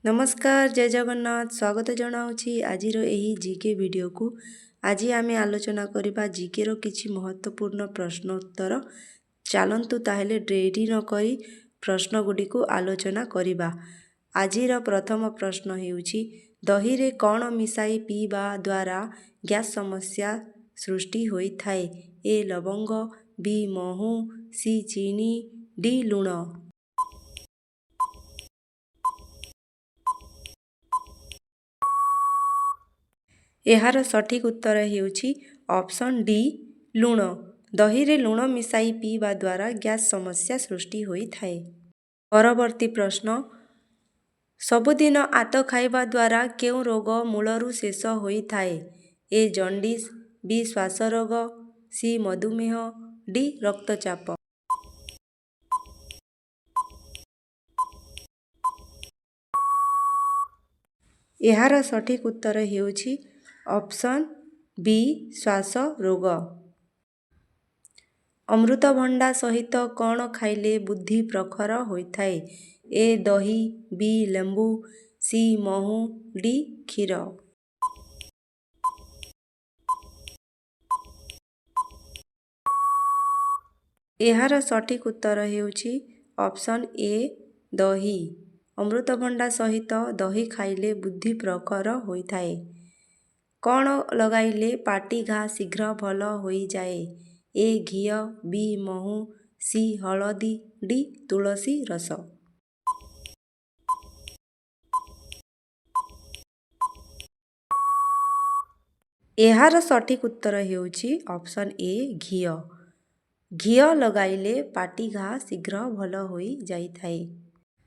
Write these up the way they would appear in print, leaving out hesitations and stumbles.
नमस्कार जय जगन्नाथ स्वागत जनाऊँगी आज यही जीके वीडियो को। आज आम आलोचना करवा जीके रो किछि महत्वपूर्ण प्रश्नोत्तर। चलतु ताहेले डेरी न करी प्रश्न गुडी को आलोचना करवा। आजिर प्रथम प्रश्न हेउछि दही रे कौन मिसाई पीवा द्वारा गैस समस्या सृष्टि होई थाए। ए लवंग, बी महू, सी चीनी, डी लुण। एहार सठिक उत्तर हेउछि ऑप्शन डी लुण। दही रे लुण मिसाई पीवा द्वारा गैस समस्या सृष्टि होई थाए। परवर्ती प्रश्न सबुदिन आत खाइबा द्वारा केउ रोग मूलरू शेष होई थाए। ए जॉन्डिस, बी श्वास रोग, सी मधुमेह, डी रक्तचाप। एहार सठिक उत्तर हेउछि ऑप्शन बी श्वास रोग। अमृतभंडा सहित कौन खाइले बुद्धि प्रखर होइथाए। ए दही, बी लेंबू, सी महू, डी क्षीर। एहार सठिक उत्तर हेउछि ऑप्शन ए दही। अमृतभंडा सहित दही खाइले बुद्धि प्रखर होइथाए। कौन लगाइले पाटी घा शीघ्र भल होई जाए। ए घिया, बी महू, सी हलदी, डी तुलसी रस। एहार सठिक उत्तर हेउछि ऑप्शन ए घिया। घिया लगाइले पाटी घा शीघ्र भल होई जाइथाए।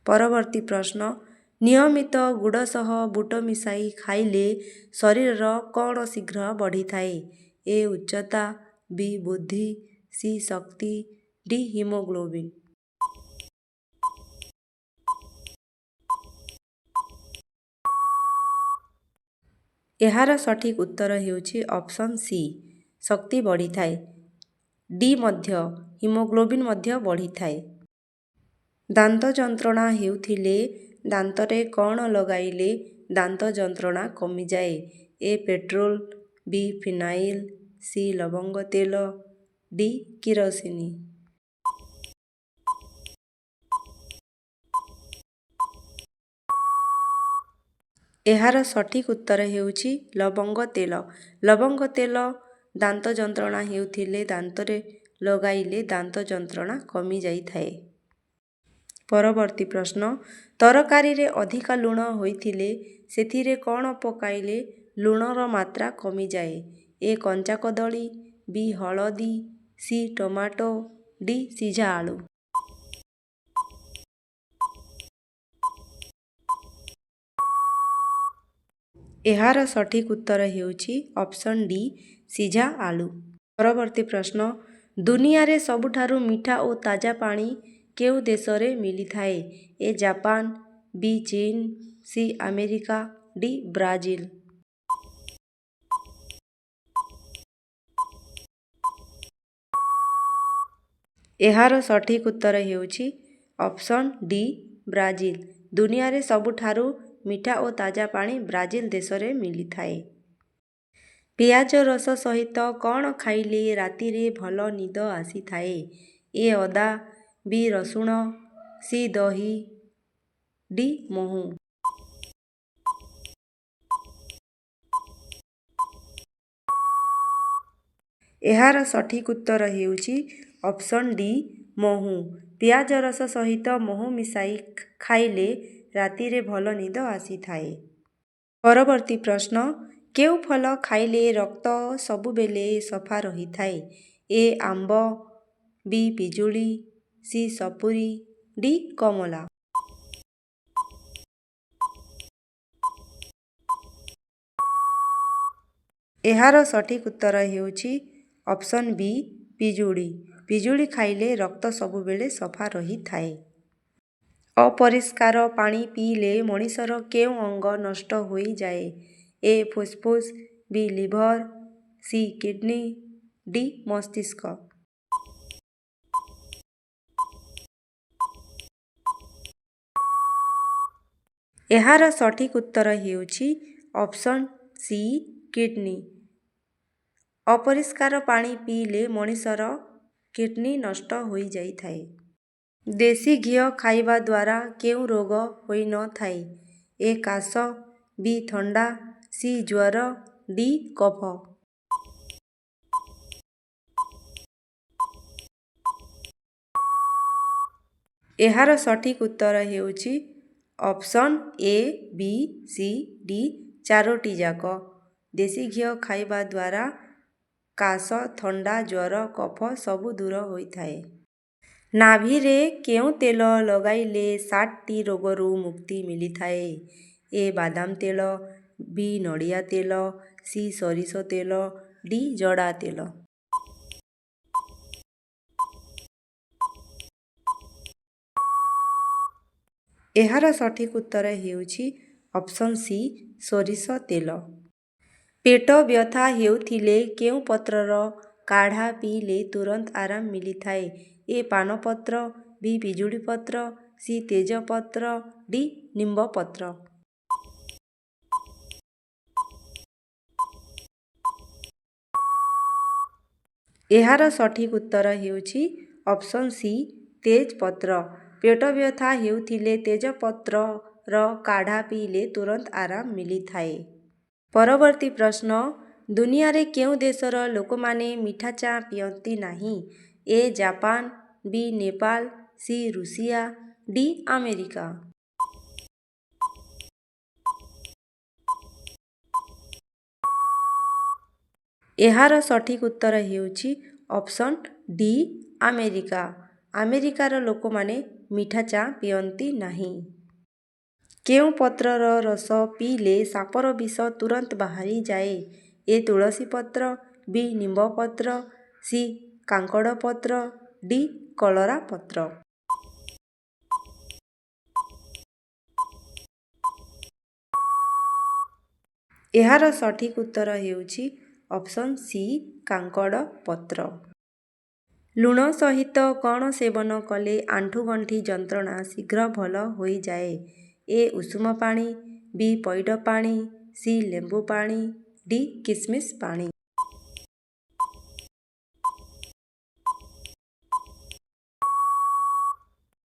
परवर्ती प्रश्न नियमित गुड़ सह बुट मिसाई खाइले शरीर कौन शीघ्र बढ़ी थाए। ए उच्चता, बी बुद्धि, सी शक्ति, डी हिमोग्लोबिन। एहार सठिक उत्तर हेउछि ऑप्शन सी शक्ति बढ़ी थाए। डी मध्य हिमोग्लोबिन मध्य बढ़ी थाए। दांत जंत्रणा हेउथिले दांतरे कौन लगाइले दांत जंत्रणा कमी जाए। ए पेट्रोल, बी फिनाइल, सी लवंग तेल, डी किरोसिनी। एहार सठिक उत्तर हेउछि लवंग तेल। लवंग तेल दांत जंत्रणा हेउथिले दांतरे लगाइले दांत जंत्रणा कमी जाइथाए। परवर्ती प्रश्न तरकारी रे अधिका लुण होइथिले सेथिरे कौन पकाइले लुणर मात्रा कमी जाए। ए कंचा कदली, बी हलदी, सी टमाटो, डी सिझा आलू। एहार सठिक उत्तर हेउछि ऑप्शन डी सिझा आलू। परवर्ती प्रश्न दुनिया रे सबुठारु मीठा और ताजा पानी केउ देशरे मिली थाए। ए जापान, बी चीन, सी अमेरिका, डी ब्राजिल। एहार सठिक उत्तर हेउछि ऑप्शन डी ब्राजिल। दुनिया रे सबुठारु मीठा और ताजा पानी ब्राजिल देशरे मिली थाए। पियाज रस सहित कौन खाइले राति रे भल निद आसी थाए। ए अदा, बी रसुण, सी दही, डी महू। एहार सठिक उत्तर हेउछि ऑप्शन डी महू। पियाज रस सहित महू मिसाई खाइले राति रे भल निद आसी थाए। परवर्ती प्रश्न केउ फल खाइले रक्त सबुबेले सफा रही थाए। ए आंब, बी पिजुली, सी सपुरी, डी कमला। एहार सठिक उत्तर हेउछि ऑप्शन बी पिजुली। पिजुली खाइले रक्त सबुबेले सफा रही थाए। अपरिष्कार पानी पीले मनिषर केउ अंग नष्ट होई जाए। ए फुसफुस, B liver, C kidney, D मस्तिष्क। ଏହାର ସଠିକ୍ ଉତ୍ତର ହେଉଛି ଅପସନ୍ ସି କିଡନୀ। ଅପରିଷ୍କାର ପାଣି ପିଇଲେ ମଣିଷର କିଡନୀ ନଷ୍ଟ ହୋଇଯାଇଥାଏ। ଦେଶୀ ଘିଅ ଖାଇବା ଦ୍ୱାରା କେଉଁ ରୋଗ ହୋଇନଥାଏ? ଏ କାଶ, ବି ଥଣ୍ଡା, ସି ଜ୍ୱର, ଡି କଫ। ଏହାର ସଠିକ୍ ଉତ୍ତର ହେଉଛି option A, B, C, D ଚାରୋଟି ଯାକ। ଦେଶୀ ଘିଅ ଖାଇବା ଦ୍ୱାରା କାଶ, ଥଣ୍ଡା, ଜ୍ୱର, କଫ ସବୁ ଦୂର ହୋଇଥାଏ। ନାଭିରେ କେଉଁ ତେଲ ଲଗାଇଲେ 7ଟି ରୋଗରୁ ମୁକ୍ତି ମିଳିଥାଏ? ଏ ବାଦାମ ତେଲ, ବି ନଡ଼ିଆ ତେଲ, ସି ସୋରିଷ ତେଲ, ଡି ଜଡ଼ା ତେଲ। ଏହାର ସଠିକ୍ ଉତ୍ତର ହେଉଛି ଅପସନ୍ ସି ସୋରିଷ ତେଲ। ପେଟ ବ୍ୟଥା ହେଉଥିଲେ କେଉଁ ପତ୍ରର କାଢ଼ା ପିଇଲେ ତୁରନ୍ତ ଆରାମ ମିଳିଥାଏ? ଏ ପାନପତ୍ର, ବି ପିଜୁଳି ପତ୍ର, ସି ତେଜପତ୍ର, ଡି ନିମ୍ବ ପତ୍ର। ଏହାର ସଠିକ୍ ଉତ୍ତର ହେଉଛି ଅପସନ୍ ସି ତେଜପତ୍ର। ପେଟ ବ୍ୟଥା ହେଉଥିଲେ ତେଜପତ୍ରର କାଢ଼ା ପିଇଲେ ତୁରନ୍ତ ଆରାମ ମିଳିଥାଏ। ପରବର୍ତ୍ତୀ ପ୍ରଶ୍ନ, ଦୁନିଆରେ କେଉଁ ଦେଶର ଲୋକମାନେ ମିଠା ଚା' ପିଅନ୍ତି ନାହିଁ? A Japan, B Nepal, C Russia, D America. ଏହାର ସଠିକ୍ ଉତ୍ତର ହେଉଛି ଅପସନ୍ ଡି ଆମେରିକା। ଆମେରିକାର ଲୋକମାନେ ମିଠା ଚା' ପିଅନ୍ତି ନାହିଁ। କେଉଁ ପତ୍ରର ରସ ପିଇଲେ ସାପର ବିଷ ତୁରନ୍ତ ବାହାରିଯାଏ? ଏ ତୁଳସୀ ପତ୍ର, ବି ନିମ୍ବ ପତ୍ର, ସି କାଙ୍କଡ଼ ପତ୍ର, ଡି କଲରା ପତ୍ର। ଏହାର ସଠିକ୍ ଉତ୍ତର ହେଉଛି ଅପସନ୍ ସି କାଙ୍କଡ଼ ପତ୍ର। ଲୁଣ ସହିତ କ'ଣ ସେବନ କଲେ ଆଣ୍ଠୁଗଣ୍ଠି ଯନ୍ତ୍ରଣା ଶୀଘ୍ର ଭଲ ହୋଇଯାଏ? ଏ ଉଷୁମ ପାଣି, ବି ପଇଡ଼ ପାଣି, ସି ଲେମ୍ବୁ ପାଣି, ଡି କିସମିସ ପାଣି।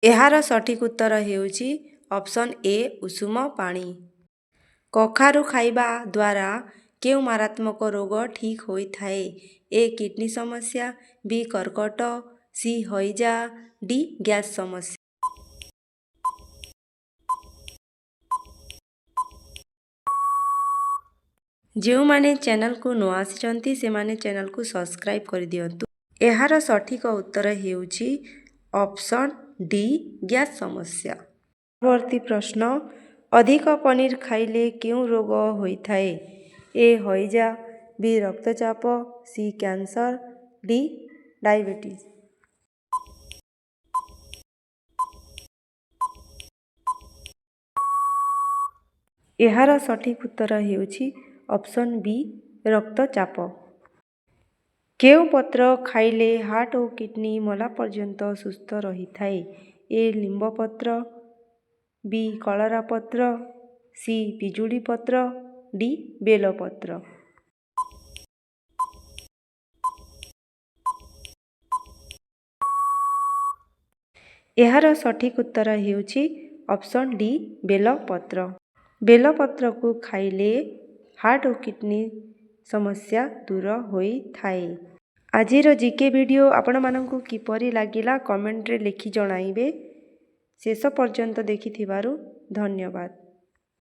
ଏହାର ସଠିକ୍ ଉତ୍ତର ହେଉଛି ଅପସନ୍ ଏ ଉଷୁମ ପାଣି। କଖାରୁ ଖାଇବା ଦ୍ୱାରା କେଉଁ ମାରାତ୍ମକ ରୋଗ ଠିକ୍ ହୋଇଥାଏ? ଏ କିଡନୀ ସମସ୍ୟା, ବି କର୍କଟ, ସି ହଇଜା, ଡି ଗ୍ୟାସ୍ ସମସ୍ୟା। ଯେଉଁମାନେ ଚ୍ୟାନେଲକୁ ନ ଆସିଛନ୍ତି ସେମାନେ ଚ୍ୟାନେଲକୁ ସବସ୍କ୍ରାଇବ୍ କରିଦିଅନ୍ତୁ। ଏହାର ସଠିକ୍ ଉତ୍ତର ହେଉଛି ଅପସନ୍ ଡି ଗ୍ୟାସ୍ ସମସ୍ୟା। ପରବର୍ତ୍ତୀ ପ୍ରଶ୍ନ, ଅଧିକ ପନିର ଖାଇଲେ କେଉଁ ରୋଗ ହୋଇଥାଏ? ଏ ହଇଜା, ବି ରକ୍ତଚାପ, ସି କ୍ୟାନ୍ସର, ଡି ଡାଇବେଟିସ୍। ଏହାର ସଠିକ୍ ଉତ୍ତର ହେଉଛି ଅପସନ୍ ବି ରକ୍ତଚାପ। କେଉଁ ପତ୍ର ଖାଇଲେ ହାର୍ଟ ଓ କିଡନୀ ମଲା ପର୍ଯ୍ୟନ୍ତ ସୁସ୍ଥ ରହିଥାଏ? ଏ ଲିମ୍ବ ପତ୍ର, ବି କଲରା ପତ୍ର, ସି ପିଜୁଳି ପତ୍ର, ଡି ବେଲପତ୍ର। ଏହାର ସଠିକ୍ ଉତ୍ତର ହେଉଛି ଅପସନ୍ ଡି ବେଲପତ୍ର। ବେଲପତ୍ରକୁ ଖାଇଲେ ହାର୍ଟ ଓ କିଡନୀ ସମସ୍ୟା ଦୂର ହୋଇଥାଏ। ଆଜିର ଜିକେ ଭିଡ଼ିଓ ଆପଣମାନଙ୍କୁ କିପରି ଲାଗିଲା କମେଣ୍ଟରେ ଲେଖି ଜଣାଇବେ। ଶେଷ ପର୍ଯ୍ୟନ୍ତ ଦେଖିଥିବାରୁ ଧନ୍ୟବାଦ।